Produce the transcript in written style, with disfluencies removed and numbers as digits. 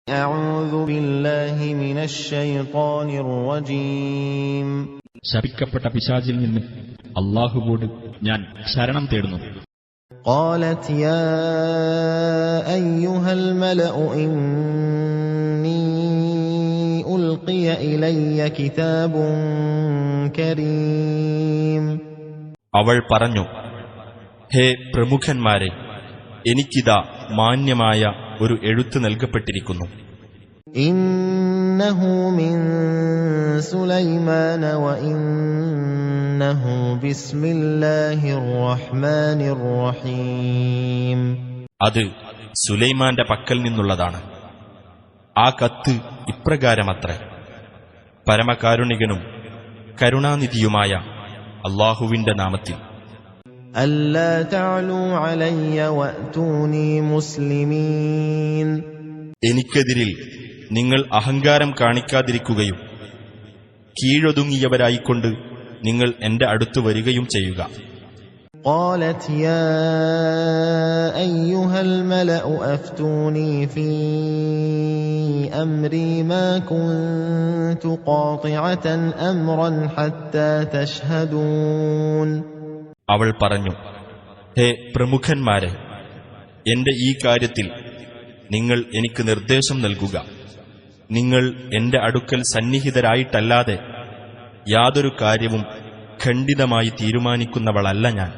أعوذ بالله من الشيطان الرجيم ശപിക്കപ്പെട്ട പിശാചിൽ നിന്ന് അല്ലാഹുവോട് ഞാൻ ശരണം തേടുന്നു. قالت يا أيها الملأ إني ألقي إلي كتاب كريم അവൾ പറഞ്ഞു, ഹേ പ്രമുഖന്മാരെ, എനിക്കിതാ മാന്യമായ ഒരു എഴുത്ത് നൽകപ്പെട്ടിരിക്കുന്നു. إنه من سليمان وإنه بسم الله الرحمن الرحيم അത് സുലൈമാന്റെ പക്കൽ നിന്നുള്ളതാണ്. ആ കത്ത് ഇപ്രകാരമത്രേ: പരമകാരുണികനും കരുണാനിധിയുമായ അല്ലാഹുവിന്റെ നാമത്തിൽ. ألا تعلوا علي وأتوني مسلمين എനിക്കെതിരിൽ നിങ്ങൾ അഹങ്കാരം കാണിക്കാതിരിക്കുകയും കീഴൊതുങ്ങിയവരായിക്കൊണ്ട് നിങ്ങൾ എന്റെ അടുത്ത് വരികയും ചെയ്യുക. قالت يا أيها الملأ أفتوني في أمري ما كنت قاطعة أمرا حتى تشهدون അവൾ പറഞ്ഞു, ഹേ പ്രമുഖന്മാരെ, എന്റെ ഈ കാര്യത്തിൽ നിങ്ങൾ എനിക്ക് നിർദ്ദേശം നൽകുക. നിങ്ങൾ എന്റെ അടുക്കൽ സന്നിഹിതരായിട്ടല്ലാതെ യാതൊരു കാര്യവും ഖണ്ഡിതമായി തീരുമാനിക്കുന്നവളല്ല ഞാൻ.